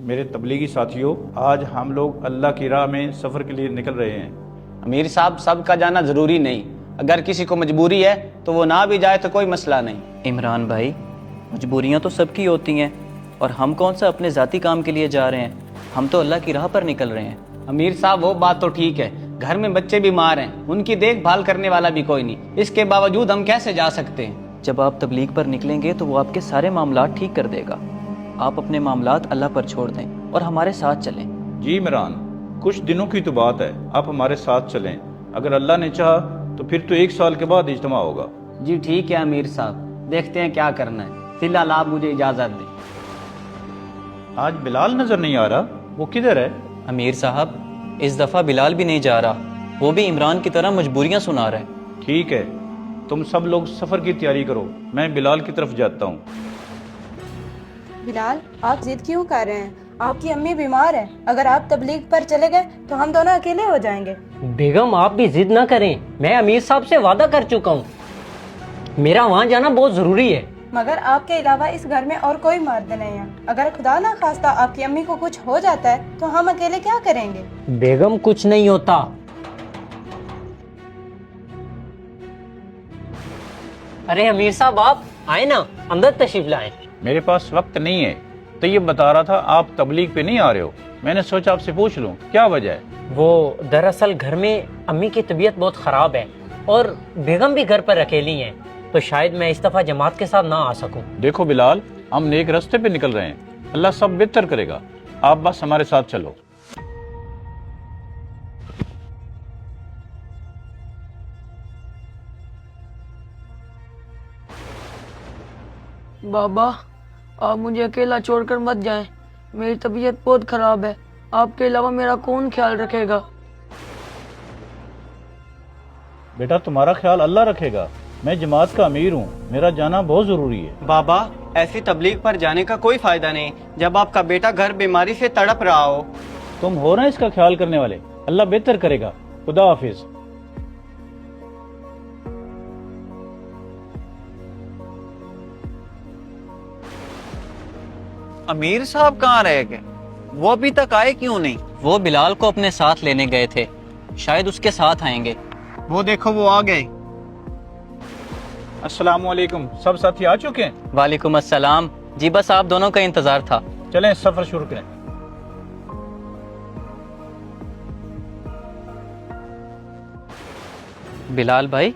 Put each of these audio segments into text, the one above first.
میرے تبلیغی ساتھیوں، آج ہم لوگ اللہ کی راہ میں سفر کے لیے نکل رہے ہیں۔ امیر صاحب، سب کا جانا ضروری نہیں، اگر کسی کو مجبوری ہے تو وہ نہ بھی جائے تو کوئی مسئلہ نہیں۔ عمران بھائی، مجبوریاں تو سب کی ہوتی ہیں، اور ہم کون سا اپنے ذاتی کام کے لیے جا رہے ہیں، ہم تو اللہ کی راہ پر نکل رہے ہیں۔ امیر صاحب، وہ بات تو ٹھیک ہے، گھر میں بچے بیمار ہیں، ان کی دیکھ بھال کرنے والا بھی کوئی نہیں، اس کے باوجود ہم کیسے جا سکتے ہیں؟ جب آپ تبلیغ پر نکلیں گے تو وہ آپ کے سارے معاملات ٹھیک کر دے گا۔ آپ اپنے معاملات اللہ پر چھوڑ دیں اور ہمارے ساتھ چلیں۔ جی عمران، کچھ دنوں کی تو بات ہے، آپ ہمارے ساتھ چلیں، اگر اللہ نے چاہا تو پھر تو 1 سال کے بعد اجتماع ہوگا۔ جی ٹھیک ہے امیر صاحب، دیکھتے ہیں کیا کرنا ہے، فی الحال آپ مجھے اجازت دیں۔ آج بلال نظر نہیں آ رہا، وہ کدھر ہے؟ امیر صاحب، اس دفعہ بلال بھی نہیں جا رہا، وہ بھی عمران کی طرح مجبوریاں سنا رہے ہیں۔ ٹھیک ہے، تم سب لوگ سفر کی تیاری کرو، میں بلال کی طرف جاتا ہوں۔ بلال، آپ ضد کیوں کر رہے ہیں؟ آپ کی امی بیمار ہے، اگر آپ تبلیغ پر چلے گئے تو ہم دونوں اکیلے ہو جائیں گے۔ بیگم، آپ بھی ضد نہ کریں، میں امیر صاحب سے وعدہ کر چکا ہوں، میرا وہاں جانا بہت ضروری ہے۔ مگر آپ کے علاوہ اس گھر میں اور کوئی مرد نہیں ہے، اگر خدا نہ خواستہ آپ کی امی کو کچھ ہو جاتا ہے تو ہم اکیلے کیا کریں گے؟ بیگم، کچھ نہیں ہوتا۔ ارے امیر صاحب، آپ آئے نا، اندر تشریف لائیں۔ میرے پاس وقت نہیں ہے، طیب بتا رہا تھا آپ تبلیغ پہ نہیں آ رہے ہو، میں نے سوچا آپ سے پوچھ لوں کیا وجہ ہے۔ وہ دراصل گھر میں امی کی طبیعت بہت خراب ہے، اور بیگم بھی گھر پر اکیلی ہیں، تو شاید میں اس دفعہ جماعت کے ساتھ نہ آ سکوں۔ دیکھو بلال، ہم نیک راستے پہ نکل رہے ہیں، اللہ سب بہتر کرے گا، آپ بس ہمارے ساتھ چلو۔ بابا، آپ مجھے اکیلا چھوڑ کر مت جائیں، میری طبیعت بہت خراب ہے، آپ کے علاوہ میرا کون خیال رکھے گا؟ بیٹا، تمہارا خیال اللہ رکھے گا، میں جماعت کا امیر ہوں، میرا جانا بہت ضروری ہے۔ بابا، ایسی تبلیغ پر جانے کا کوئی فائدہ نہیں جب آپ کا بیٹا گھر بیماری سے تڑپ رہا ہو۔ تم ہو نا اس کا خیال کرنے والے، اللہ بہتر کرے گا، خدا حافظ۔ امیر صاحب کہاں رہ گئے؟ وہ ابھی تک آئے کیوں نہیں؟ وہ بلال کو اپنے ساتھ لینے گئے تھے، شاید اس کے ساتھ آئیں گے۔ وہ دیکھو، وہ آ گئے۔ السلام علیکم، سب ساتھی آ چکے ہیں؟ وعلیکم السلام، جی بس آپ دونوں کا انتظار تھا۔ چلیں سفر شروع کریں۔ بلال بھائی،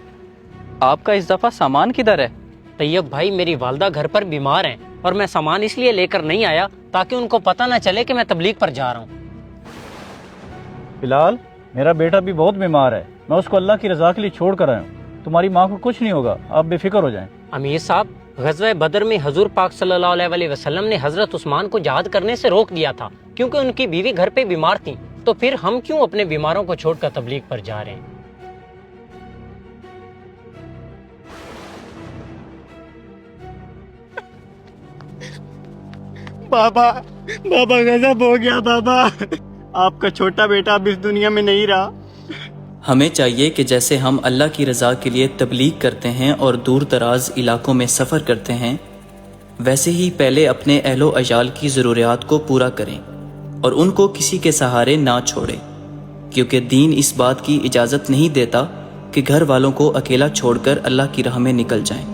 آپ کا اس دفعہ سامان کدھر ہے؟ طیب بھائی، میری والدہ گھر پر بیمار ہیں، اور میں سامان اس لیے لے کر نہیں آیا تاکہ ان کو پتہ نہ چلے کہ میں تبلیغ پر جا رہا ہوں۔ بلال، میرا بیٹا بھی بہت بیمار ہے، میں اس کو اللہ کی رضا کے لیے چھوڑ کر آیا ہوں، تمہاری ماں کو کچھ نہیں ہوگا، آپ بے فکر ہو جائیں۔ امیر صاحب، غزوہ بدر میں حضور پاک صلی اللہ علیہ وسلم نے حضرت عثمان کو جہاد کرنے سے روک دیا تھا، کیونکہ ان کی بیوی گھر پہ بیمار تھی، تو پھر ہم کیوں اپنے بیماروں کو چھوڑ کر تبلیغ پر جا رہے ہیں؟ بابا غضب ہو گیا بابا، آپ کا چھوٹا بیٹا اب اس دنیا میں نہیں رہا۔ ہمیں چاہیے کہ جیسے ہم اللہ کی رضا کے لیے تبلیغ کرتے ہیں اور دور دراز علاقوں میں سفر کرتے ہیں، ویسے ہی پہلے اپنے اہل و عیال کی ضروریات کو پورا کریں اور ان کو کسی کے سہارے نہ چھوڑیں، کیونکہ دین اس بات کی اجازت نہیں دیتا کہ گھر والوں کو اکیلا چھوڑ کر اللہ کی راہ میں نکل جائیں۔